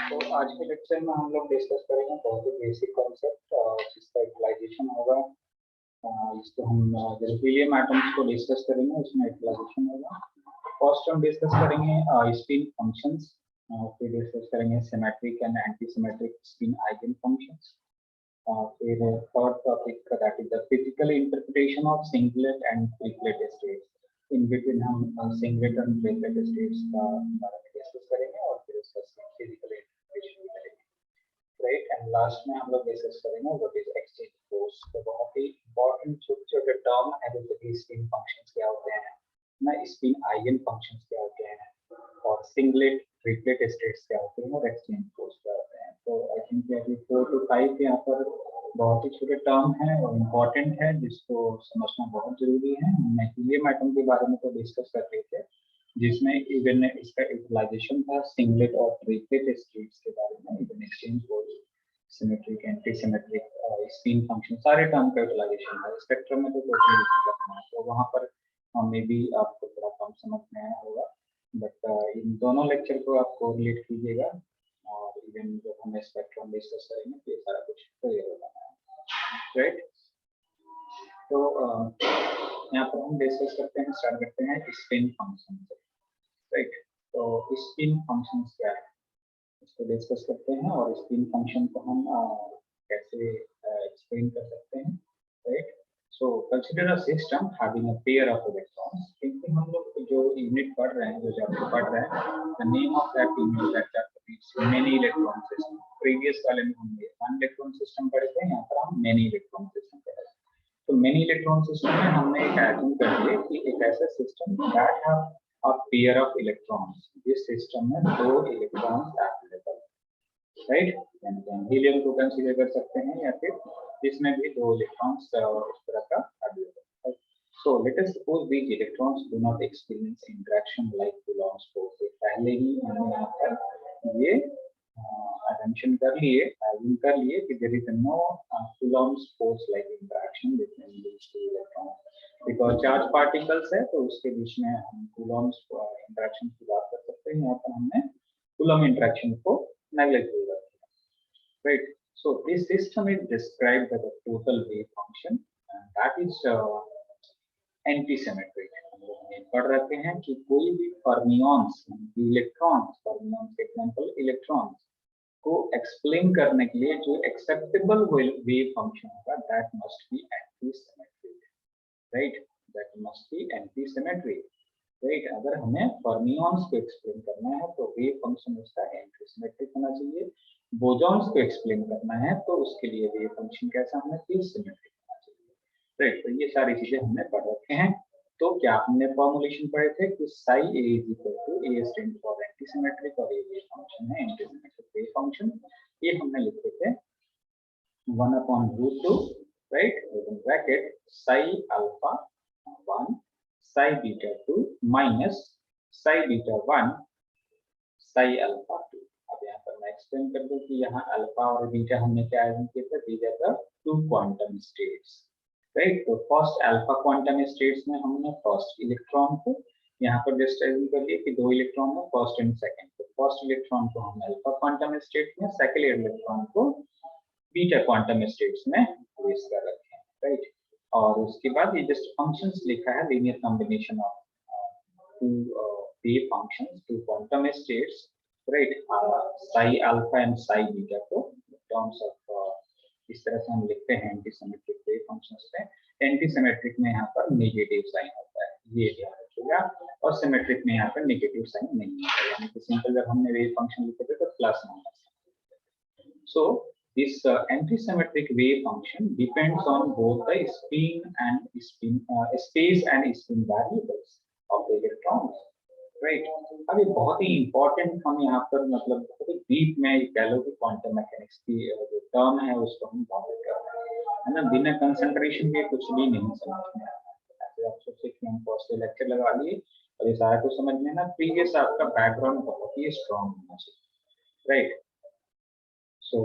तो आज के लेक्चर में हम लोग डिस्कस करेंगे बहुत ही बेसिक कॉन्सेप्ट जिसका यूटिलाइजेशन होगा। इसको हम बेरिलियम एटम्स को डिस्कस करेंगे, उसमें यूटिलाइजेशन होगा। फर्स्ट हम डिस्कस करेंगे स्पिन फंक्शंस, फिर डिस्कस करेंगे symmetric and anti symmetric spin eigen functions. फिर third topic that is the physical interpretation of singlet and triplet states. In between हम सिंगलेट एंड ट्रिपलेट स्टेट्स का बारे में डिस्कस करेंगे और फिर उसका फिजिकल इंटरप्रिटेशन करेंगे, राइट। एंड लास्ट में हम लोग डिस्कस करेंगे व्हाट इज एक्सचेंज फोर्स। तो बहुत ही इंपॉर्टेंट छोटे-छोटे टर्म है, जैसे कि स्पिन फंक्शंस क्या होते हैं ना, स्पिन आइगन फंक्शंस क्या होते हैं, और सिंगलेट ट्रिपलेट स्टेट्स क्या होते हैं, और एक्सचेंज फोर्स क्या होते हैं। तो आई थिंक अभी 4 to 5 यहाँ पर बहुत ही छोटे टर्म है और इम्पोर्टेंट है, जिसको समझना बहुत जरूरी है। मैक्सिलियम एटम के बारे में तो डिस्कस कर रहे थे, जिसमें इवन इसका यूटिलाइजेशन था सिंगलेट और ट्रिपलेट स्टेट्स के बारे में, even exchange force, symmetric, anti symmetric, spin function, सारे टर्म का यूटिलाइजेशन है। स्पेक्ट्रम में तो टोटली नहीं करना है, तो वहाँ पर मे बी आपको थोड़ा कम समझ में आया होगा, बट इन दोनों लेक्चर को आप कोरिलेट कीजिएगा और इवन जब हम स्पेक्ट्रम डिस्कस करेंगे तो ये सारा कुछ क्लियर होगा, राइट। तो यहाँ पर हम डिस्कस करते हैं, स्टार्ट करते हैं स्पिन फंक्शन से, राइट। तो स्पिन फंक्शन क्या है इसको डिस्कस करते हैं, और स्पिन फंक्शन को हम कैसे एक्सप्लेन कर सकते हैं, right. So consider a system having a pair of electrons. क्योंकि हम लोग जो यूनिट पढ़ रहे हैं, जो चैप्टर पढ़ रहे हैं, the name of that unit that chapter is many electron system. Previous वाले में हमने वन इलेक्ट्रॉन सिस्टम पढ़े थे, यहाँ पर हम मेनी इलेक्ट्रॉन सिस्टम पढ़े थे। तो मेनी इलेक्ट्रॉन सिस्टम में हमने एक एज्यूम कर लिया कि एक ऐसा system that have a pair of electrons, जिस सिस्टम में 2 इलेक्ट्रॉन्स अवेलेबल, राइट। हीलियम को कंसीडर कर सकते हैं, या फिर जिसमें भी 2 इलेक्ट्रॉन्स इस तरह का अवेलेबल है। So let us suppose these electrons do not experience interaction like Coulomb's force. पहले ही हमने यहाँ पर ये assumption कर लिए, assume कर लिए कि there is no Coulomb's force like interaction between these two electrons, because charge particles है तो उसके बीच में हम Coulomb's interaction की बात कर सकते हैं। यहाँ पर हमने Coulomb interaction को neglect कर दिया, right? So this system is described as a total wave function, and that is anti-symmetric। हम लोग ने पढ़ रखे हैं कि कोई भी फर्मियंस, इलेक्ट्रॉन्स, फर्मियंस के एग्जांपल इलेक्ट्रॉन्स को एक्सप्लेन करने के लिए जो एक्सेप्टेबल वेव फंक्शन होगा, that must be anti symmetric, right. That must be anti symmetric, right. अगर हमें फर्मियंस को एक्सप्लेन करना है तो वेव फंक्शन उसका एंटी सिमेट्रिक होना चाहिए। बोसॉन्स को एक्सप्लेन करना है तो उसके लिए वेव फंक्शन कैसा होना चाहिए, सिमेट्रिक होना चाहिए, राइट। तो ये सारी चीजें हमने पढ़ रखे हैं। तो क्या हमने फॉर्मूलेशन पढ़े थे कि psi a is equal to a stand for anti symmetric और ये वेव फंक्शन है एंटी सिमेट्रिक वेव फंक्शन। ये हमने लिखे थे 1/√2, right, with bracket psi alpha 1 psi beta 2 minus psi beta 1 psi alpha 2। अब यहाँ पर मैं एक्सप्लेन कर दूं कि यहाँ अल्फा और बीटा हमने क्या एज्यूम किए थे, these are the 2 quantum states, right. तो फर्स्ट अल्फा क्वांटम स्टेट्स में हमने फर्स्ट इलेक्ट्रॉन को यहाँ पर जस्ट एज्यूम कर लिए कि 2 इलेक्ट्रॉन है, फर्स्ट एंड सेकंड। तो फर्स्ट इलेक्ट्रॉन को हम अल्फा क्वांटम स्टेट में, सेकंड इलेक्ट्रॉन को बीटा क्वांटम स्टेट्स में प्लेस कर रखे हैं, राइट। और उसके बाद ये जस्ट फंक्शंस लिखा है, linear combination of 2 wave functions, 2 quantum states, right. psi alpha and psi beta को टर्म्स ऑफ इस तरह से हम लिखते हैं एंटी सिमेट्रिक वेव फंक्शंस में। एंटी सिमेट्रिक में यहाँ पर नेगेटिव साइन होता है, ये ध्यान रखिएगा, और सिमेट्रिक में यहाँ पर नेगेटिव साइन नहीं होता है, यानी कि सिंपल जब हमने वेव फंक्शन लिखे थे तो plus minus. So this anti-symmetric wave function depends on both the space and spin variables of the electrons, right। अब ये बहुत ही इंपॉर्टेंट हम यहाँ पर मतलब बहुत ही डीप में कह लो कि क्वांटम मैकेनिक्स की जो टर्म है उसको हम बात कर रहे हैं, है ना। बिना कंसंट्रेशन के कुछ भी नहीं समझ में आता है। ऐसे आप सोचिए कि हम फर्स्ट लेक्चर लगा लिए और ये सारा कुछ समझ में ना, प्रीवियस आपका बैकग्राउंड बहुत ही स्ट्रांग होना चाहिए, राइट। सो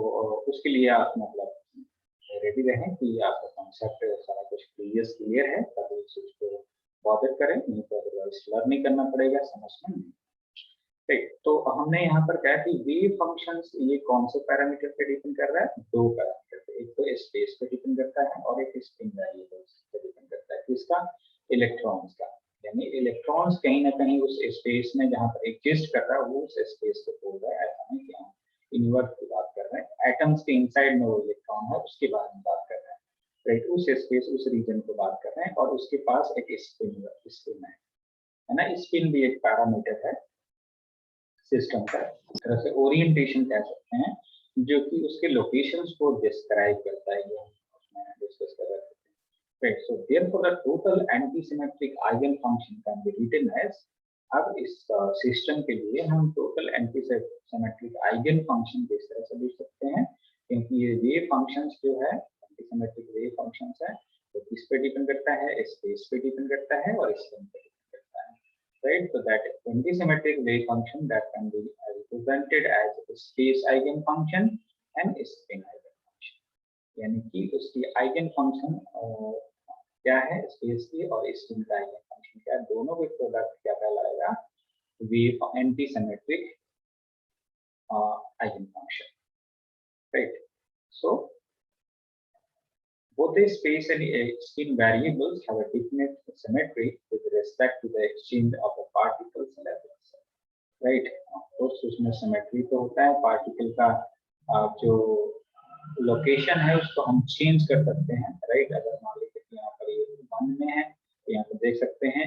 उसके लिए आप मतलब रेडी रहें कि आपका कॉन्सेप्ट सारा कुछ क्लियर है, तभी उसको बॉदर करें, नहीं तो अदरवाइज लर्न नहीं करना पड़ेगा, समझना नहीं, राइट, तो हमने यहाँ पर क्या कि वेव फंक्शंस ये कौन से पैरामीटर पे डिपेंड कर रहा है, दो पैरामीटर पे, एक तो स्पेस पे डिपेंड करता है और एक स्पिन वेरिएबल्स पे डिपेंड करता है। किसका? इलेक्ट्रॉन्स का। यानी इलेक्ट्रॉन्स कहीं ना कहीं उस स्पेस में जहाँ पर एग्जिस्ट कर रहा है वो उस स्पेस को बोल रहा है। ऐसा नहीं कि हम यूनिवर्स की बात कर रहे हैं, एटम्स के इनसाइड में वो इलेक्ट्रॉन है उसके बारे में बात कर रहे हैं। राइट, उस स्पेस उस रीजन को बात कर रहे हैं और उसके पास एक स्पिन है ना। स्पिन भी एक पैरामीटर है सिस्टम का, इस तरह से ओरिएंटेशन कह सकते हैं, जो कि उसके लोकेशंस को डिस्क्राइब करता है। ये हम डिस्कस कर रहे थे। Right, so therefore the total antisymmetric eigenfunction can be written as, अब इस सिस्टम के लिए हम टोटल एंटीसिमेट्रिक आइगन फंक्शन किस तरह से लिख सकते हैं, क्योंकि ये वेव फंक्शंस जो है एंटीसिमेट्रिक वेव फंक्शंस है, तो किस पे डिपेंड करता है, स्पेस पे डिपेंड करता है और स्पिन पे डिपेंड करता है। Right, so that antisymmetric wave function that can be represented as a space eigenfunction and spin eigenfunction, यानी कि उसकी आइगन फंक्शन क्या है, स्पेस की और स्पिन का आइगन फंक्शन क्या है, दोनों के प्रोडक्ट क्या कहलाएगा, wave antisymmetric eigen function. Right, so both the space and spin variables have a definite symmetry with respect to the exchange of the particles levels. Right, course उसमें symmetry तो होता है, पार्टिकल का जो लोकेशन है उसको हम चेंज कर सकते हैं। राइट, अगर मान लीजिए कि यहाँ पर ये 1 में है तो यहाँ पर देख सकते हैं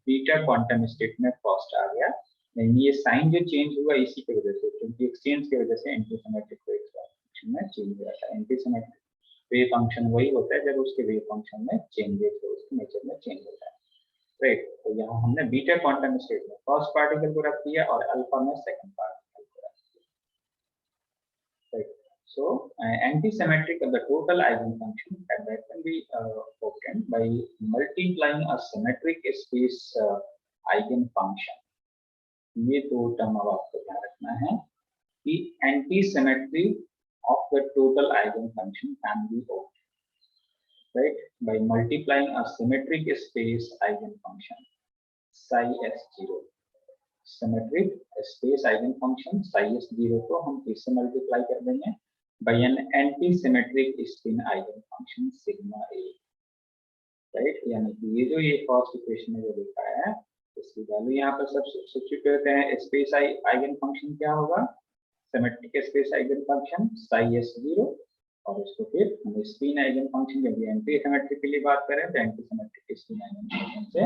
बीटा क्वांटम स्टेट में फर्स्ट आ गया, यानी ये साइन जो चेंज हुआ इसी की वजह से, क्योंकि एक्सचेंज की वजह से एंटीसिमेट्रिक वेव फंक्शन में चेंज हुआ था। एंटीसिमेट्रिक वेव फंक्शन वही होता है जब उसके वेव फंक्शन में चेंजेस हो, उसके नेचर में चेंज होता है। राइट, तो यहाँ हमने बीटा क्वांटम स्टेट में फर्स्ट पार्टिकल को रख दिया और अल्फा में सेकंड पार्टिकल को रख दिया। Right, so antisymmetric of the total eigenfunction that can be obtained by multiplying a symmetric space eigenfunction। ये दो टर्म अब आपको ध्यान रखना है कि antisymmetry of the total eigenfunction can be obtained, right, by multiplying a symmetric space eigenfunction psi s0, symmetric space eigenfunction psi s0 को हम किससे मल्टीप्लाई कर देंगे, by an antisymmetric spin eigenfunction sigma a। Right, यानी कि ये जो ये फर्स्ट इक्वेशन में जो लिखा है इसकी वैल्यू यहाँ पर सब सब्स्टिट्यूट करते हैं। स्पेस आइगन फंक्शन क्या होगा, symmetric space eigen function psi s0, और उसको फिर हम स्पिन आइगन फंक्शन, जब एंटी सिमेट्रिक के लिए बात करें तो anti symmetric spin eigen function से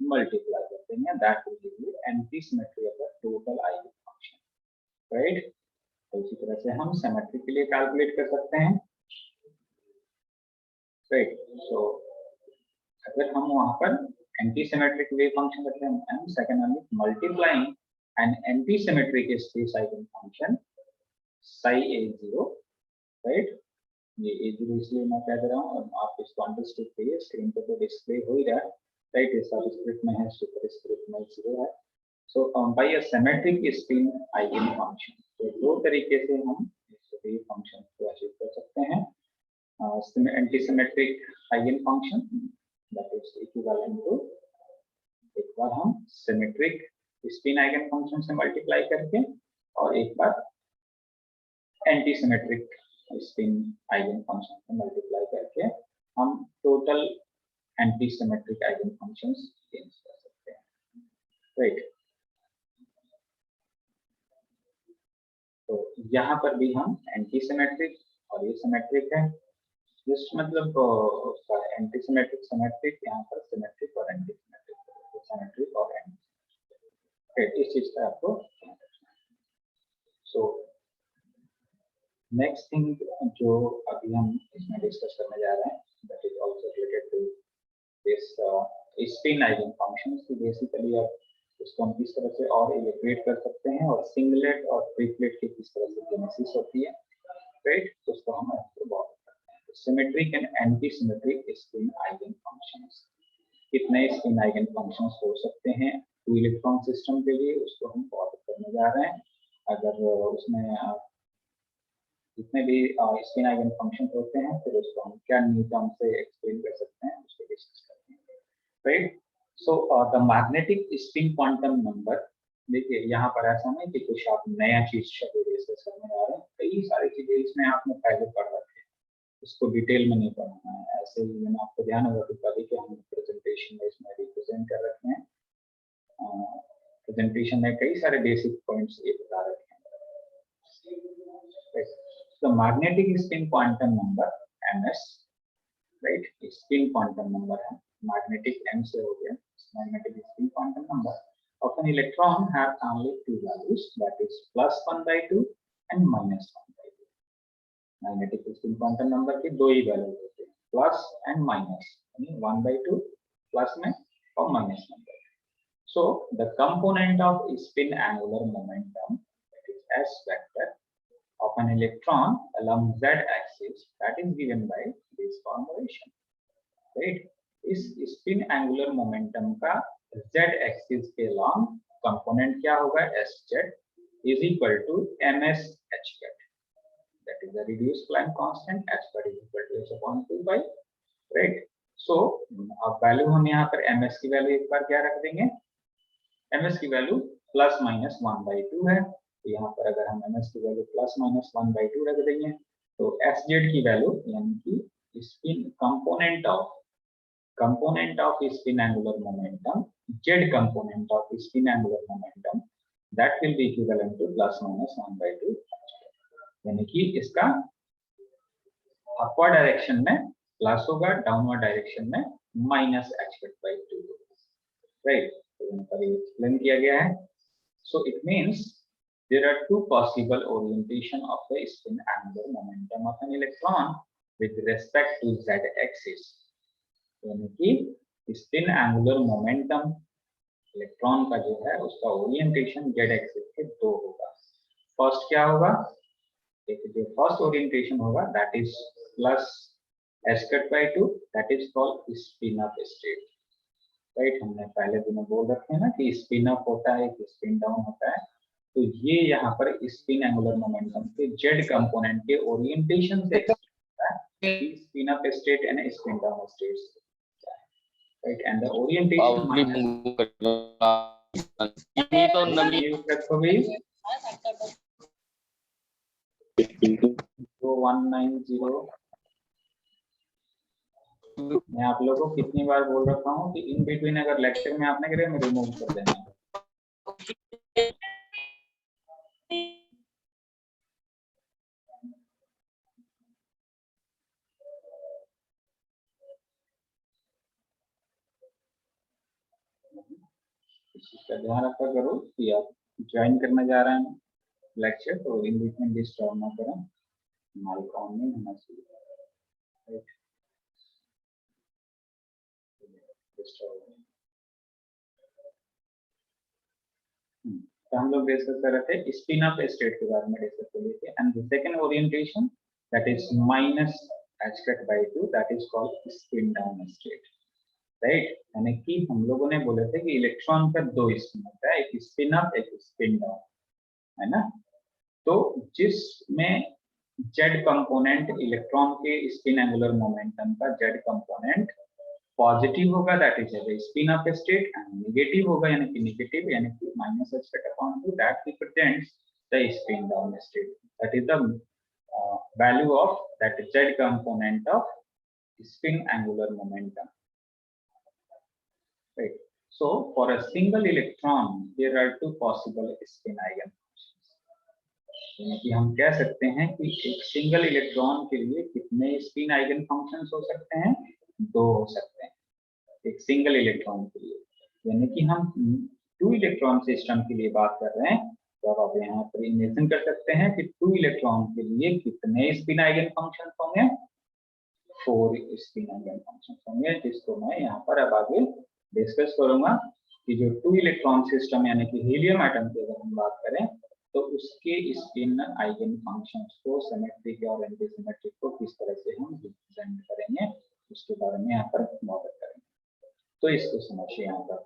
मल्टीप्लाई करते हैं, that will give you anti symmetry of the total eigen function. Right, तो इसी तरह से हम सिमेट्री के लिए कैलकुलेट कर सकते हैं। राइट, सो अगर हम वहां पर एंटी सिमेट्रिक वेव फंक्शन रखते हैं and second multiplying an anti symmetric space eigen function psi a0। Right, ये a0 इसलिए मैं कह दे रहा हूँ, आप इसको अंडरस्टैंड करिए, स्क्रीन पे तो डिस्प्ले हो ही रहा है। राइट, ये सबस्क्रिप्ट में है, सुपरस्क्रिप्ट में 0 है। So by a symmetric spin eigen function, तो दो तरीके से हम इस वेव फंक्शन को अचीव कर सकते हैं। Antisymmetric eigen function that is equivalent to, एक बार हम सिमेट्रिक स्पिन आइगन फंक्शन से मल्टीप्लाई करके और एक बार एंटीसिमेट्रिक स्पिन आइगन फंक्शन से मल्टीप्लाई करके हम total antisymmetric eigen functions change कर सकते हैं। राइट, तो यहाँ पर भी हम एंटीसिमेट्रिक और ये सिमेट्रिक है, जस्ट मतलब उसका एंटीसिमेट्रिक सिमेट्रिक, यहाँ पर सिमेट्रिक और एंटीसिमेट्रिक, सिमेट्रिक और एंटीसिमेट्रिक, इस चीज का आपको ध्यान रखना है। सो नेक्स्ट थिंग जो अभी हम इसमें डिस्कस करने जा रहे हैं that is also related to this spin eigen functions. तो बेसिकली आप इसको हम किस तरह से और इलस्ट्रेट कर सकते हैं और सिंगलेट और ट्रिपलेट की किस तरह से जेनेसिस होती है। राइट, तो उसको हम बहुत symmetric and antisymmetric spin eigen functions, कितने स्पिन आइगन फंक्शंस हो सकते हैं टू इलेक्ट्रॉन सिस्टम के लिए, उसको हम बहुत करने जा रहे हैं। अगर उसमें जितने भी स्पिन आइगन फंक्शन होते हैं फिर उसको हम क्या न्यू टर्म से एक्सप्लेन कर सकते हैं उसको डिस्कस करते हैं। Right, so the magnetic spin quantum number देखिए यहाँ पर ऐसा नहीं कि कुछ आप नया चीज डिस्कस करने जा रहे हैं, कई सारी चीजें इसमें आपने पहले पढ़ रखे हैं, इसको डिटेल में नहीं पढ़ना है। ऐसे ही मैंने आपको ध्यान होगा कि पहले के हम प्रेजेंटेशन में इसमें रिप्रेजेंट कर रखे हैं। प्रेजेंटेशन में कई सारे बेसिक पॉइंट्स ये बता रखे हैं। तो magnetic spin quantum number ms, right, spin quantum number है, मैग्नेटिक m से हो गया, magnetic spin quantum number of an electron have only two values, that is +1/2 and -1/2. Magnetic spin quantum number के दो ही वैल्यू होते हैं, प्लस एंड माइनस, यानी 1/2 plus में और माइनस में। So the component of spin angular momentum, that is S vector, of an electron along z axis, that is given by this formulation, right? इस spin angular momentum का z axis के along component क्या होगा, Sz is equal to ms h hat, that is the reduced Planck constant, h hat is equal to h/2 by, right? So अब value हम यहाँ पर ms की value एक बार क्या रख देंगे, ms की वैल्यू +-1/2 है, तो यहाँ पर अगर हम ms की वैल्यू +-1/2 रख देंगे तो Sz की वैल्यू यानी कि spin component of spin angular momentum, z component of spin angular momentum, that will be equivalent to +-1/2, यानी कि इसका अपवर्ड डायरेक्शन में प्लस होगा, डाउनवर्ड डायरेक्शन में -h/2, राइट, तो यहाँ पर एक्सप्लेन किया गया है। So it means there are two possible orientation of the spin angular momentum of an electron with respect to z axis, यानी कि स्पिन एंगुलर मोमेंटम इलेक्ट्रॉन का जो है उसका ओरिएंटेशन z एक्सिस के दो होगा। फर्स्ट क्या होगा, एक जो फर्स्ट ओरिएंटेशन होगा that is +h/2, that is called spin up state, right. हमने पहले भी बोल रखे हैं ना कि स्पिन अप होता है कि स्पिन डाउन होता है, तो ये यहाँ पर स्पिन एंगुलर मोमेंटम के z कंपोनेंट के ओरिएंटेशन से होता है, spin up state and spin down state, right, and the orientation मैं आप लोगों को कितनी बार बोल रखा हूँ कि इन बिटवीन अगर लेक्चर में आपने करे मैं रिमूव कर देना। इसका ध्यान रखा करो कि आप ज्वाइन करने जा रहे हैं लेक्चर, तो इन बिटवीन डिस्टर्ब ना करें, माइक ऑन नहीं होना चाहिए, राइट। तो हम लोग डिस्कस कर रहे थे स्पिन अप स्टेट के बारे में डिस्कस कर रहे थे, and the second orientation that is -h/2, that is called spin down state, right. यानी कि हम लोगों ने बोले थे कि इलेक्ट्रॉन का दो स्पिन होता है, एक स्पिन अप एक स्पिन डाउन, है ना। तो जिसमें जेड कंपोनेंट इलेक्ट्रॉन के स्पिन एंगुलर मोमेंटम का जेड कंपोनेंट पॉजिटिव होगा that is the spin up state, and negative होगा यानी कि नेगेटिव यानी कि -h/2 that represents the spin down state, that is the value of that Z component of spin angular momentum, right? So for a single electron there are two possible spin eigenfunctions, यानी कि हम कह सकते हैं कि एक single electron के लिए कितने स्पिन आइगन फंक्शंस हो सकते हैं, दो हो सकते हैं एक सिंगल इलेक्ट्रॉन के लिए। यानी कि हम टू इलेक्ट्रॉन सिस्टम के लिए बात कर रहे हैं, तो अब आप यहाँ पर इमेजिन कर सकते हैं कि टू इलेक्ट्रॉन के लिए कितने स्पिन आइगन फंक्शंस होंगे, 4 स्पिन आइगन फंक्शंस होंगे, जिसको मैं यहाँ पर अब आगे डिस्कस करूंगा कि जो टू इलेक्ट्रॉन सिस्टम यानी कि हीलियम एटम की अगर हम बात करें तो उसके स्पिन आइगन फंक्शंस को सिमेट्रिक और एंटी सिमेट्रिक को किस तरह से हम रिप्रेजेंट करेंगे उसके बारे में यहाँ पर बात करेंगे, तो इसको समझिए यहाँ पर।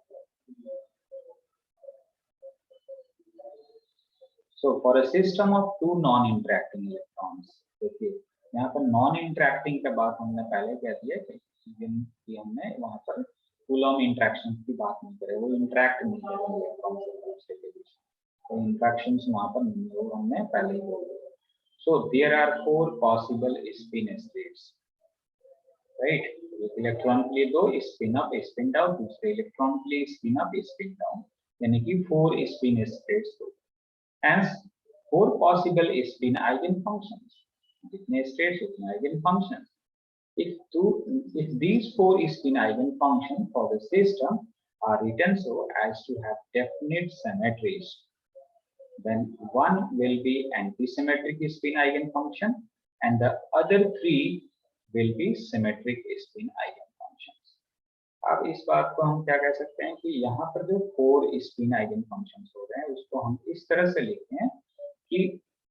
So for a system of two non interacting electrons, देखिए यहाँ पर नॉन इंटरेक्टिंग का बात हमने पहले कह दिया कि हमने वहां पर कूलॉम इंटरेक्शन की बात नहीं करें, वो इंटरेक्ट नहीं करेंगे इलेक्ट्रॉन से के बीच, तो इंटरेक्शंस वहां पर नहीं है, वो हमने पहले ही बोल दिया। So there are 4 possible spin states, right. एक इलेक्ट्रॉन के लिए 2 स्पिन अप स्पिन डाउन, दूसरे इलेक्ट्रॉन के लिए स्पिन अप स्पिन डाउन, यानी कि 4 spin states. Hence 4 possible spin eigenfunctions, जितने states उतने eigenfunctions. If these 4 spin eigenfunctions for the system are written so as to have definite symmetries, then one will be antisymmetric spin eigenfunction and the other 3 will be symmetric spin eigenfunctions. अब इस बात को हम क्या कह सकते हैं कि यहाँ पर जो 4 स्पिन आइगन फंक्शंस हो रहे हैं उसको हम इस तरह से लिखते हैं कि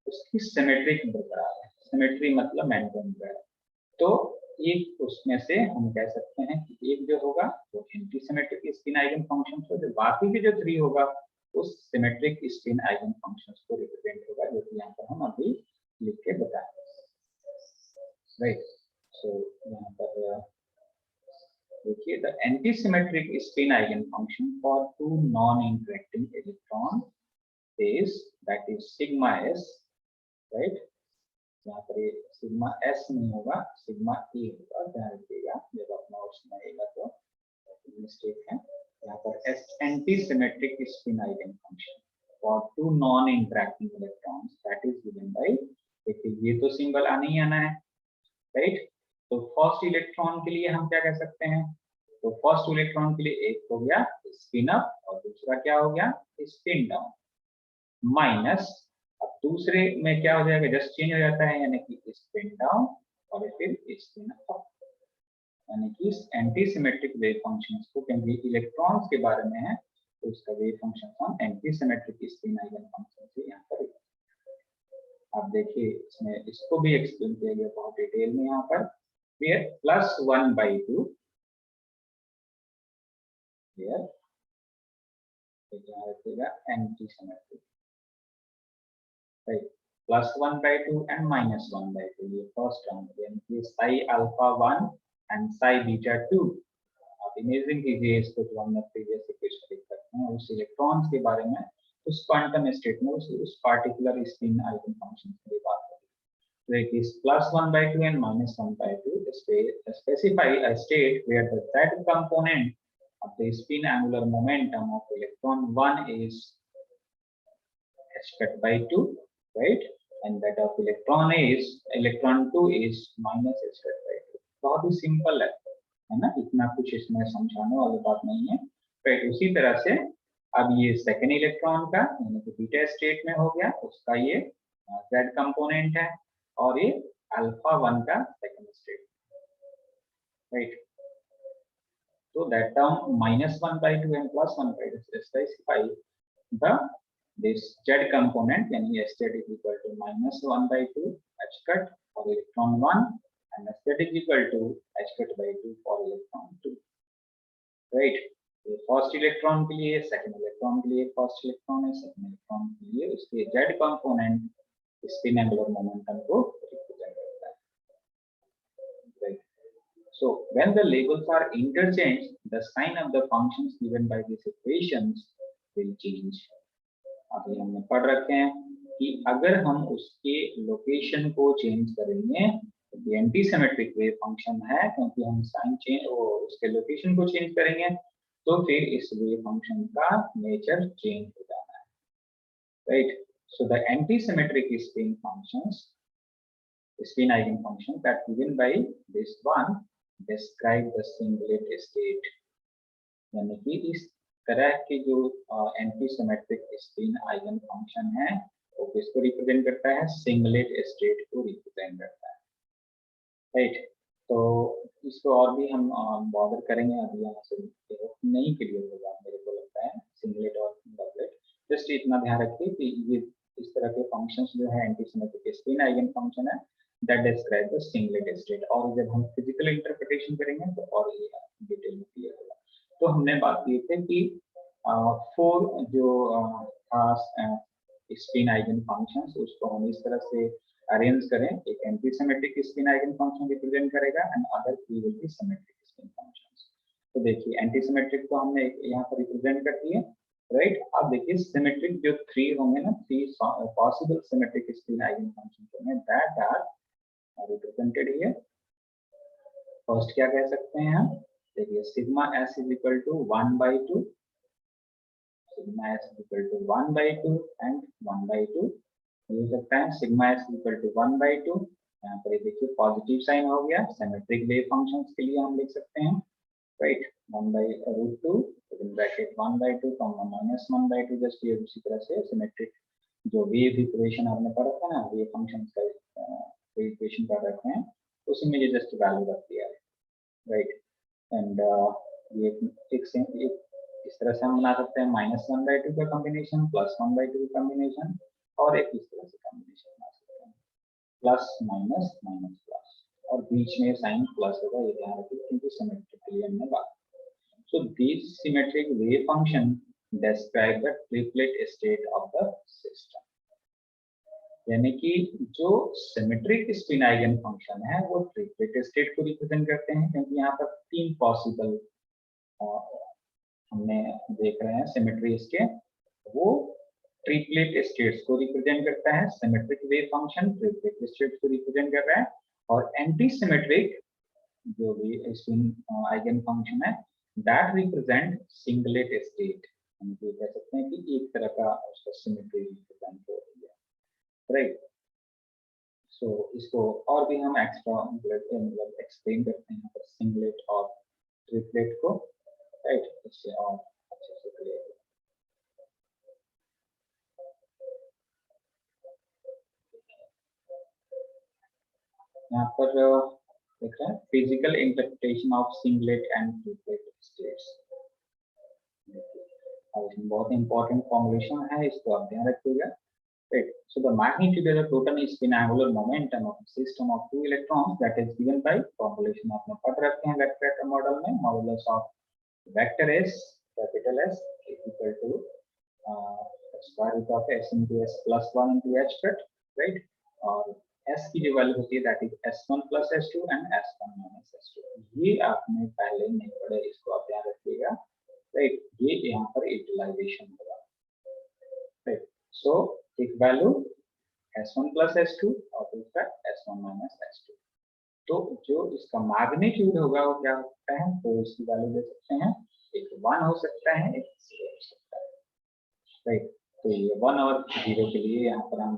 उसकी सिमेट्रिक बरकरार है, सिमेट्री मतलब मेंटेन है। तो एक उसमें से हम कह सकते हैं कि एक जो होगा वो anti symmetric spin eigen functions हो, जो बाकी के जो 3 होगा उस सिमेट्रिक स्पिन आइगन फंक्शंस को रिप्रेजेंट होगा, जो कि यहाँ पर हम अभी लिख के बताएंगे, राइट। सो यहाँ पर देखिए, the antisymmetric spin eigenfunction for 2 non-interacting electron is, that is sigma s, right। यहाँ पर ये सिग्मा s नहीं होगा, सिग्मा e होगा, ध्यान रखिएगा जब आप नोट्स में आएगा तो मिस्टेक है। यहाँ पर s antisymmetric spin eigenfunction for 2 non-interacting electrons, that is given by, देखिए ये तो सिंबल आना ही आना है, राइट। तो फर्स्ट इलेक्ट्रॉन के लिए हम क्या कह सकते हैं, तो फर्स्ट इलेक्ट्रॉन के लिए एक हो गया स्पिन अप और दूसरा क्या हो गया स्पिन डाउन, माइनस अब दूसरे में क्या हो जाएगा, जस्ट चेंज हो जाता है, यानी कि स्पिन डाउन और फिर स्पिन अप, यानी कि एंटी सिमेट्रिक वेव फंक्शंस को, क्योंकि इलेक्ट्रॉन्स के बारे में है तो उसका वेव फंक्शन हम anti symmetric spin eigen function से यहाँ पर। आप देखिए इसमें इसको भी एक्सप्लेन किया गया बहुत डिटेल में यहाँ पर, where +1/2 here anti-symmetric, right, +1/2 and -1/2, ये फर्स्ट टर्म यानी कि psi alpha 1 and psi beta 2। आप इमेजिन कीजिए इसको, जो हमने प्रीवियस इक्वेशन लिख सकते हैं उस इलेक्ट्रॉन्स के बारे में, उस क्वांटम स्टेट में उस पार्टिकुलर स्पिन आइगन फंक्शन की बात करें। So it is +1/2 and -1/2 specify a state where the z component of the spin angular momentum of electron 1 is h/2, right, and that of electron 2 is -h/2। बहुत ही simple है ना, इतना कुछ इसमें समझाने वाली बात नहीं है, राइट। उसी तरह से अब ये सेकेंड इलेक्ट्रॉन का यानी कि बीटा स्टेट में हो गया, उसका ये z कंपोनेंट है और ये अल्फा 1 का second state, right. So that term -1/2 and +1/2 specify the this z component, यानी z is equal to -1/2 h cut for electron 1 and z is equal to h cut by 2 for electron 2, right। तो first electron के लिए, second electron के लिए, first electron है, second electron के लिए उसके z component spin angular momentum को रिप्रेजेंट करता है, right. So when the labels are interchanged, the sign of the functions given by these equations will change। अभी हमने पढ़ रखे हैं कि अगर हम उसके लोकेशन को चेंज करेंगे तो एंटी सिमेट्रिक वेव फंक्शन है, क्योंकि हम साइन चेंज उसके लोकेशन को चेंज करेंगे तो फिर इस वेव फंक्शन का नेचर चेंज हो जाना है, right. So the anti symmetric spin functions, spin eigenfunctions that given by this one describe the singlet state, यानी कि इस तरह के जो anti symmetric spin eigen function है वो किसको रिप्रेजेंट करता है, सिंगलेट स्टेट को रिप्रेजेंट करता है, राइट। तो इसको और भी हम बॉर्डर करेंगे, अभी यहाँ से नहीं क्लियर होगा मेरे को लगता है सिंगलेट और डबलेट। जस्ट इतना ध्यान रखिए कि ये इस तरह के फंक्शंस जो है anti symmetric spin eigen function है that describe the singlet state, और जब हम फिजिकल इंटरप्रिटेशन करेंगे तो और ये डिटेल में क्लियर होगा। तो हमने बात की थी कि 4 जो स्पिन आइगन फंक्शंस उसको हम इस तरह से अरेंज करें, एक anti symmetric spin eigen function represent करेगा and other 3 will be symmetric spin functions. तो देखिए एंटी सिमेट्रिक को हमने यहाँ पर रिप्रेजेंट कर दिए, राइट। अब देखिए सिमेट्रिक जो 3 होंगे ना, 3 possible symmetric spin eigen function होंगे that are represented here. First क्या कह सकते हैं हम, देखिए sigma S is equal to 1/2, sigma S is equal to 1/2 and 1/2 हो सकता है, sigma S is equal to 1/2। यहाँ पर देखिए पॉजिटिव साइन हो गया, सिमेट्रिक वेव फंक्शंस के लिए हम लिख सकते हैं, राइट। 1/√2 within bracket 1/2 -1/2, जस्ट ये उसी तरह से सिमेट्रिक जो वेव इक्वेशन आपने पढ़ा था ना, वेव फंक्शंस का इक्वेशन पढ़ रखे हैं, उसी में ये जस्ट वैल्यू रख दिया है, राइट। एंड ये एक इस तरह से हम बना सकते हैं -1/2 का कॉम्बिनेशन, +1/2 का कॉम्बिनेशन, और एक इस तरह से कॉम्बिनेशन बना सकते हैं, प्लस माइनस माइनस प्लस, और बीच में साइन प्लस होगा, ये ध्यान रखिए क्योंकि सिमेट्रिकली हमने बात। So these symmetric wave function describe the triplet state of the system. यानी कि जो सिमेट्रिक स्पिन आइगन फंक्शन है वो ट्रिपलेट स्टेट को रिप्रेजेंट करते हैं, क्योंकि यहाँ पर 3 पॉसिबल हमने देख रहे हैं सिमेट्री इसके, वो ट्रिपलेट स्टेट्स को रिप्रेजेंट करता है। Symmetric wave function triplet states को रिप्रेजेंट कर रहा है, और एंटी सिमेट्रिक जो भी स्पिन आइगन फंक्शन है दैट रिप्रेजेंट सिंगलेट स्टेट, हम ये कह सकते हैं कि एक तरह का उसका सिमेट्री रिप्रेजेंट हो रही है, राइट। सो इसको और भी हम एक्स्ट्रा मतलब एक्सप्लेन करते हैं पर सिंगलेट और ट्रिपलेट को, राइट, इससे और अच्छे से क्लियर हो। यहाँ पर देख रहे हैं physical interpretation of singlet and triplet states, बहुत इंपॉर्टेंट फॉर्मुलेशन है, इसको आप ध्यान रखिएगा, right? So the magnitude of the total spin angular momentum of a system of 2 electrons that is given by formulation आपने पढ़ रखे हैं वेक्टर मॉडल में, modulus of vector S capital S is equal to square root of S into S plus 1 into H cut, right? और S की जो value होती है that is S1 plus S2 and S1 minus S2, ये आपने पहले नहीं पढ़े, इसको आप ध्यान रखिएगा, राइट। ये यहाँ पर यूटिलाइजेशन होगा, राइट। सो एक वैल्यू S1 plus S2 और दूसरा S1 minus S2, तो जो इसका मैग्नीट्यूड होगा वो क्या होता है, तो इसकी वैल्यू दे सकते हैं, एक 1 हो सकता है, एक 0 हो सकता है, राइट। तो ये 1 और 0 के लिए यहाँ पर हम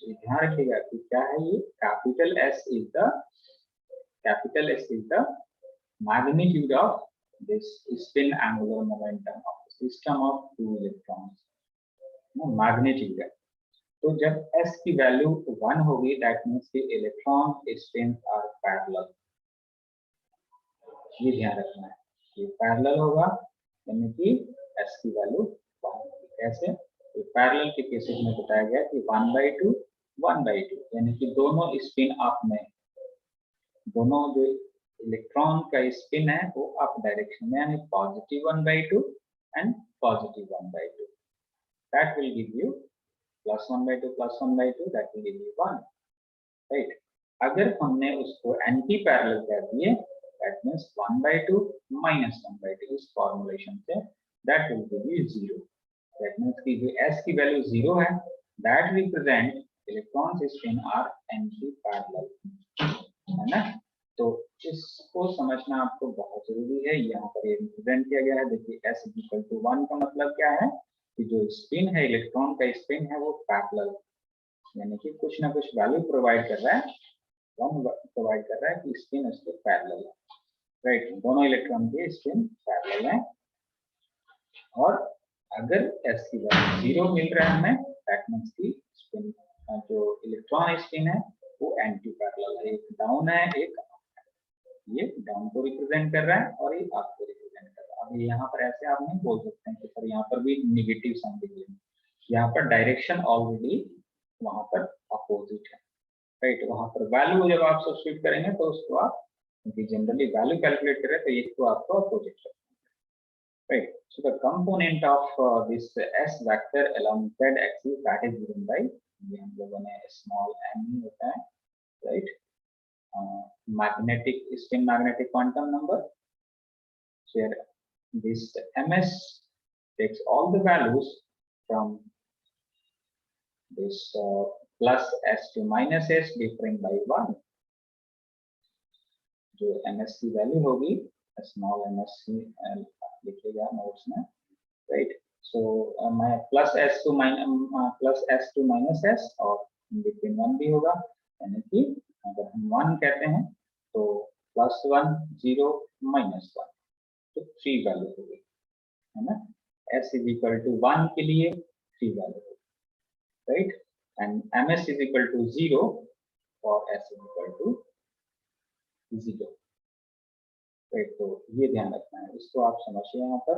ध्यान रखिएगा कि क्या है, ये capital S is the magnitude of this spin angular momentum of the system of 2 electrons, magnitude है। तो जब S की वैल्यू 1 होगी दैट मींस कि इलेक्ट्रॉन स्पिन आर पैरेलल, ये ध्यान रखना है, ये पैरेलल होगा, यानी कि S की वैल्यू 1 होगी। कैसे, तो पैरेलल के केसेस में बताया गया कि 1/2 1/2, यानी कि दोनों स्पिन अप में, दोनों जो इलेक्ट्रॉन का स्पिन है वो अप डायरेक्शन में, यानी positive 1/2 and positive 1/2, that will give you +1/2 +1/2, that will give you 1, right. अगर हमने उसको एंटी पैरेलल कर दिए दैट मींस 1/2 -1/2 इस फॉर्मूलेशन से, that will give you 0, that means कि जो S की वैल्यू 0 है that represent electrons spin are anti parallel, है ना। तो इसको समझना आपको बहुत जरूरी है, यहाँ पर ये रिप्रेजेंट किया गया है, देखिए S = 1 का मतलब क्या है कि जो स्पिन है, इलेक्ट्रॉन का स्पिन है वो पैरेलल, यानी कि कुछ ना कुछ वैल्यू प्रोवाइड कर रहा है, प्रोवाइड कर रहा है कि स्पिन उसके पैरेलल है, राइट। दोनों इलेक्ट्रॉन के स्पिन पैरेलल है, और अगर S की वैल्यू 0 मिल रहा है हमें दैट मींस की स्पिन जो इलेक्ट्रॉन स्पिन है वो एंटी पैरेलल है, एक डाउन है एक अप है, ये डाउन को रिप्रेजेंट कर रहा है और ये अप को रिप्रेजेंट कर रहा है। अब यहाँ पर ऐसे आप नहीं बोल सकते हैं कि सर यहाँ पर भी नेगेटिव साइन दिए, यहाँ पर डायरेक्शन ऑलरेडी वहां पर अपोजिट है, राइट। वहां पर वैल्यू जब आप सब्स्टिट्यूट करेंगे तो उसको आप, क्योंकि जनरली वैल्यू कैलकुलेट करें तो एक को आपको अपोजिट रखना है, right. So the component of this S vector along Z axis that is given by, ये हम लोगों ने स्मॉल m होता है, right. Magnetic spin magnetic quantum number, here this ms takes all the values from this plus s to minus s differing by 1. जो ms की value होगी small ms लिखिएगा नोट्स में, राइट. सो मैं plus s to minus s और between 1 भी होगा, यानी कि अगर हम 1 कहते हैं तो +1 0 -1 तो 3 वैल्यू होगी, है ना. s = 1 के लिए 3 वैल्यू होगी, राइट. एंड ms = 0 और s = 0, राइट. तो ये ध्यान रखना है, इसको आप समझिए यहाँ पर.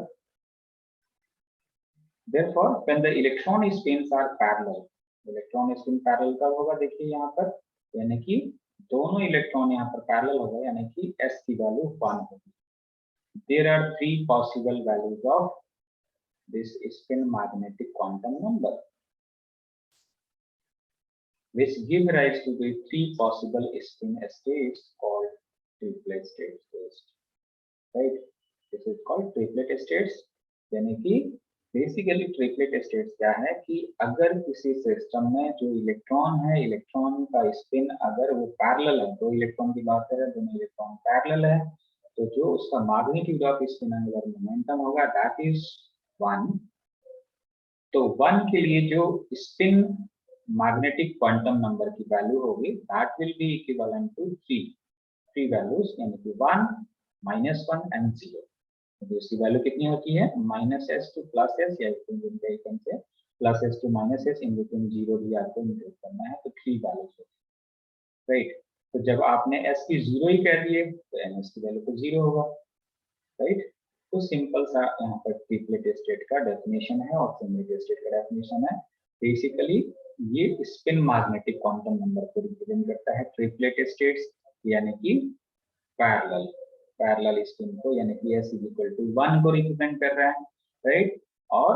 Therefore, when the electron spins are parallel, electron spin parallel कब होगा, देखिए यहाँ पर, यानी कि दोनों इलेक्ट्रॉन यहाँ पर पैरेलल होगा, यानी कि s की वैल्यू 1 होगी. There are 3 possible values of this spin magnetic quantum number, which give rise to the 3 possible spin states called triplet states, right. This is called triplet states. यानी कि basically triplet states क्या है कि अगर किसी system में जो electron है, इलेक्ट्रॉन का स्पिन अगर वो पैरेलल है, दो इलेक्ट्रॉन की बात करें, दोनों इलेक्ट्रॉन पैरेलल है, तो जो उसका magnitude of spin angular momentum होगा दैट इज 1. तो 1 के लिए जो स्पिन मैग्नेटिक क्वांटम नंबर की वैल्यू होगी that will be equivalent to 3 values, यानी कि 1 -1 एंड 0. तो इसकी वैल्यू कितनी होती है, -s to +s या +s to -s in between 0 भी आपको इंक्लूड करना है, तो 3 वैल्यूज होती है, राइट. तो जब आपने s की 0 ही कह दिए तो ms की वैल्यू तो 0 होगा, राइट. तो सिंपल सा यहाँ पर ट्रिपलेट स्टेट का डेफिनेशन है और सिंगलेट स्टेट का डेफिनेशन है. बेसिकली ये स्पिन मैग्नेटिक क्वांटम नंबर को रिप्रेजेंट करता है, ट्रिपलेट स्टेट्स यानी कि पैरेलल स्पिन को, यानी कि s = 1 को रिप्रेजेंट कर रहा है, राइट. और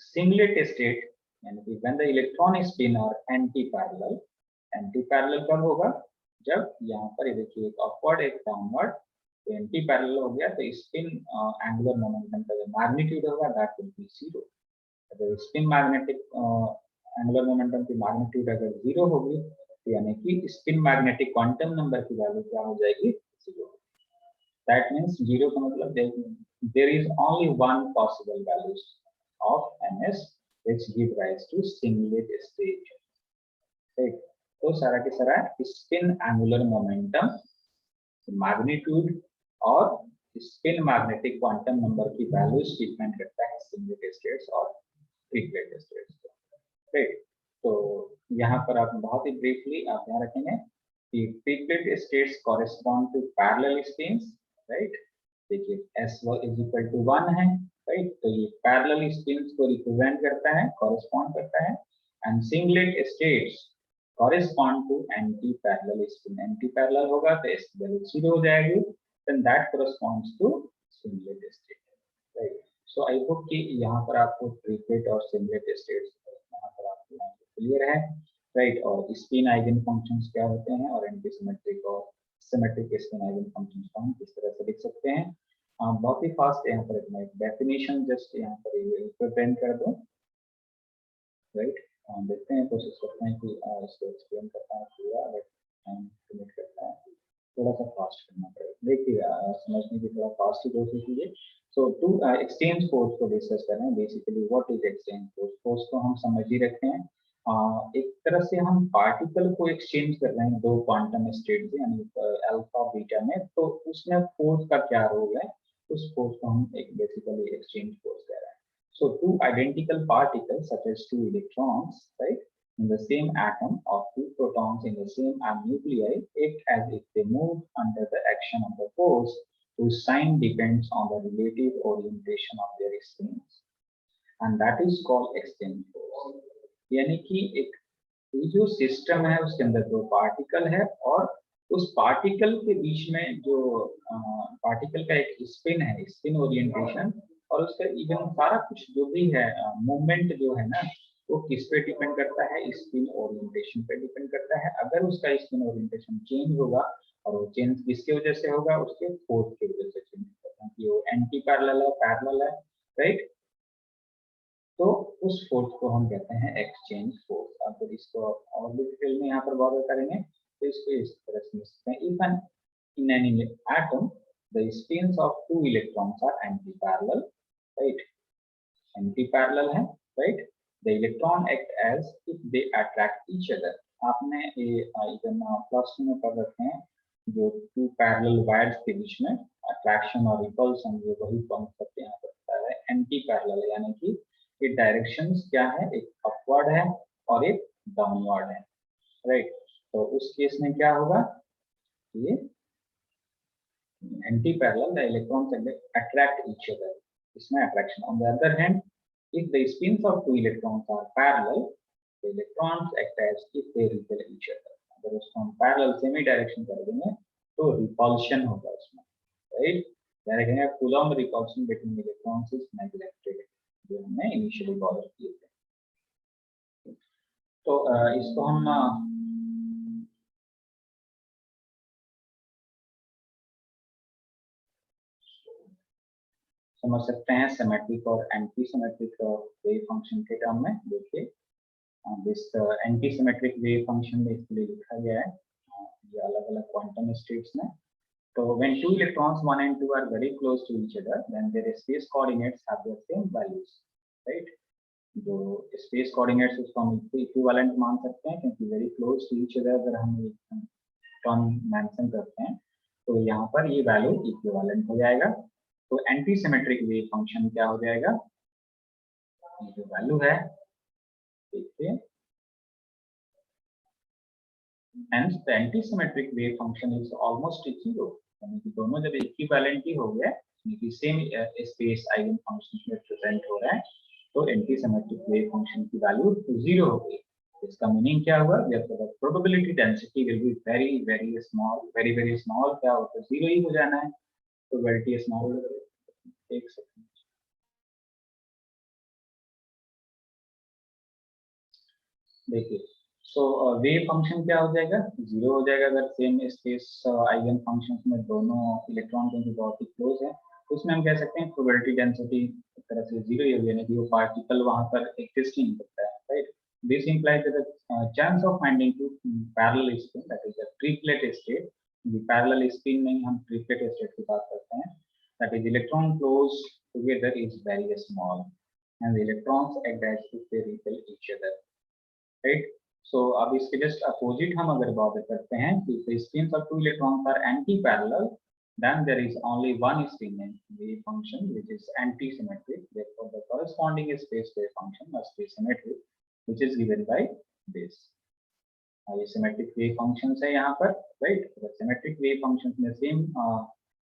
सिंगलेट स्टेट यानी कि व्हेन द इलेक्ट्रॉन स्पिन और एंटी पैरेलल कब होगा, जब यहाँ पर देखिए एक अपवर्ड एक डाउनवर्ड, तो एंटी पैरेलल हो गया तो स्पिन एंगुलर मोमेंटम का जो मैग्नीट्यूड होगा दैट विल बी 0. अगर स्पिन मैग्नेटिक एंगुलर मोमेंटम की मैग्नीट्यूड अगर 0 होगी तो यानी कि स्पिन मैग्नेटिक क्वांटम नंबर की वैल्यू क्या हो जाएगी, 0. That means 0 का मतलब there is only one possible values of ms which give rise to singlet state, right. तो सारा के सारा स्पिन एंगुलर मोमेंटम, मैग्नीट्यूड और स्पिन मैग्नेटिक क्वांटम नंबर की वैल्यूज डिपेंड करता है सिंगलेट स्टेट्स और ट्रिपलेट स्टेट्स, राइट. तो यहाँ पर आप बहुत ही ब्रीफली आप ध्यान रखेंगे कि triplet states correspond to parallel spins, right. देखिए s = 1 है, राइट. तो ये पैरेलल स्पिन्स को रिप्रेजेंट करता है, कॉरेस्पॉन्ड करता है. And singlet states correspond to anti parallel spin. Anti parallel होगा तो s की वैल्यू 0 हो जाएगी, then that corresponds to singlet state, right. So I hope कि यहाँ पर आपको ट्रिपलेट और सिंगलेट स्टेट्स यहाँ पर आपको क्लियर है, राइट. और स्पिन आइगन फंक्शंस क्या होते हैं और एंटी सिमेट्रिक और सिमेट्रिक स्पिन आइगन फंक्शंस को हम किस तरह से लिख सकते हैं. बहुत ही फास्ट यहाँ पर मैं डेफिनेशन जस्ट यहाँ पर प्रिपेयर कर दूं, राइट. देखते हैं, कोशिश करते हैं कि इसको एक्सप्लेन करता है पूरा, बट टाइम लिमिट करता है, थोड़ा सा फास्ट करना पड़ेगा. देखिए समझने की थोड़ा फास्ट ही कोशिश कीजिए. सो टू एक्सचेंज फोर्स को डिस्कस करें. Basically what is exchange force. Force को हम समझ ही रखते हैं, एक तरह से हम पार्टिकल को एक्सचेंज कर रहे हैं दो क्वांटम स्टेट से, यानी अल्फा बीटा में, तो उसमें फोर्स का क्या रोल है, उस फोर्स को हम एक बेसिकली एक्सचेंज फोर्स कह रहे हैं. So two identical particles such as two electrons, right, in the same atom or two protons in the same nuclei act as if they move under the action of the force whose sign depends on the relative orientation of their spins, and that is called exchange force. यानी कि एक जो system है उसके अंदर दो particle है और उस पार्टिकल के बीच में जो पार्टिकल का एक स्पिन है, स्पिन ओरिएंटेशन, और उसका इवन सारा कुछ जो भी है मूवमेंट जो है ना, वो किस पे डिपेंड करता है, स्पिन ओरिएंटेशन पे डिपेंड करता है. अगर उसका स्पिन ओरिएंटेशन चेंज होगा और वो चेंज किसकी वजह से होगा, उसके फोर्स की वजह से चेंज होगा. कि वो एंटी पैरेलल है, पैरेलल है, राइट। तो उस फोर्स को हम कहते हैं एक्सचेंज फोर्स। अब इसको और भी डिटेल में यहाँ पर बात करेंगे, तो इसको इस तरह से लिख सकते हैं, even in an atom the spins of two electrons are anti-parallel, right, anti-parallel है, right, the electron act as if they attract each other। आपने ये इवन प्लस में पढ़ रखे हैं, जो टू पैरेलल वायर्स के बीच में अट्रैक्शन और रिपल्शन, ये वही कॉन्सेप्ट यहाँ पर बताया है। एंटी पैरेलल यानी कि ये डायरेक्शंस क्या है, एक अपवर्ड है और एक डाउनवर्ड है, राइट। तो उस केस में क्या होगा, ये anti-parallel, the electrons attract each other, इसमें attraction। On the other hand, if the spins of two electrons are parallel, the electrons act as if they repel each other। अगर उसको हम parallel semi direction कर देंगे तो repulsion होगा उसमें, right। देखेंगे Coulomb repulsion between electrons is neglected, जो हमने initially कॉल किए थे। तो इसको हम समझ सकते हैं सिमेट्रिक और एंटी सिमेट्रिक वेव फंक्शन के टर्म में। देखिए this anti symmetric wave function में इसके लिए लिखा गया है ये अलग अलग क्वांटम स्टेट्स में। तो when two electrons 1 and 2 are very close to each other, then their space coordinates have the same values, right। जो स्पेस कोऑर्डिनेट्स उसको हम इक्विवेलेंट मान सकते हैं, क्योंकि very close to each other अगर हम टर्म मेंशन करते हैं तो यहाँ पर ये वैल्यू इक्विवेलेंट हो जाएगा। तो एंटी सिमेट्रिक वेव फंक्शन क्या हो जाएगा, ये जो वैल्यू है देखिए, hence the anti-symmetric wave function is almost zero, यानी कि दोनों जब इक्विवेलेंट ही हो गए, यानी कि सेम स्पेस आइगन फंक्शन में प्रेजेंट हो रहा है, तो एंटी सिमेट्रिक वेव फंक्शन की वैल्यू जीरो हो गई। इसका मीनिंग क्या हुआ, जब probability density will be very very small, very very small, क्या होता है जीरो ही हो जाना है। प्रोबेबिलिटी स्मॉल, एक सेकंड देखिए। सो वेव फंक्शन क्या हो जाएगा, जीरो हो जाएगा अगर सेम स्पेस आइगन फंक्शंस में दोनों इलेक्ट्रॉन क्योंकि बहुत ही क्लोज है। उसमें हम कह सकते हैं प्रोबेबिलिटी डेंसिटी एक तरह से जीरो ही हो, यानी कि वो पार्टिकल वहां पर एग्जिस्ट ही नहीं करता है, right. This implies that the chance of finding two parallel spin, that is a triplet state. Parallel spin में हम ट्रिपलेट स्टेट की बात करते हैं, that is electron close together is very small and the electrons act as if they repel each other, right. So अब इसके just opposite हम अगर बात करते हैं कि the spins of two electrons are anti-parallel, then there is only one spin in wave function which is anti-symmetric, therefore the corresponding space wave function must be symmetric, which is given by this। ये symmetric wave function है यहाँ पर, right. Symmetric wave function में same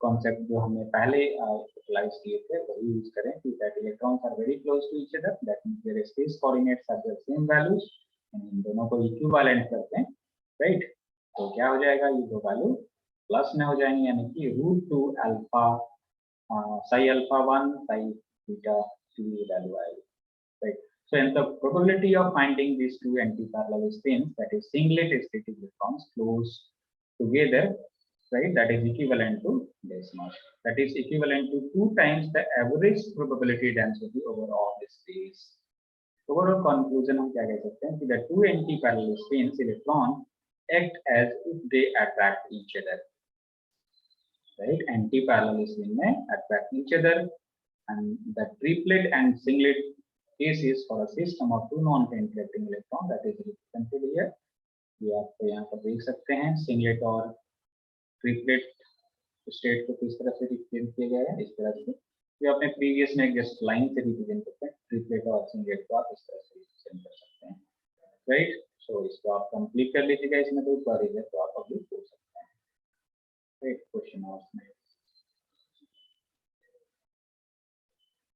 concept जो हमने पहले utilise किए थे वही यूज करें कि that electrons are very close to each other, that means their space coordinates are the same values, इन दोनों को इक्विवेलेंट करते हैं, राइट। तो क्या हो जाएगा, ये दो वैल्यू प्लस में हो जाएंगे, यानी कि √2 alpha Sai alpha 1 Sai beta 2 ये वैल्यू आएगी, right. So and the probability of finding these two anti-parallel spins, that is singlet state electrons close together, right, that is equivalent to this much, that is equivalent to 2 times the average probability density over all the space। Overall conclusion हम क्या कह सकते हैं कि the two anti-parallel spins electron act as if they attract each other, right। Anti-parallel spin में attract each other, and the triplet and singlet cases for a system of two non-penetrating electron that is represented here। ये आपको यहाँ पर देख सकते हैं, singlet और triplet state को किस तरह से रिप्रेजेंट किया गया है, इस तरह से जो अपने प्रीवियस में जस्ट लाइन से रिप्रेजेंट करते हैं, ट्रिपलेट और सिंगलेट को आप इस तरह से रिप्रेजेंट कर सकते हैं, राइट। सो इसको आप कंप्लीट कर लीजिएगा, इसमें कोई क्वेरी है तो आप अभी पूछ सकते हैं, राइट। क्वेश्चन आवर्स में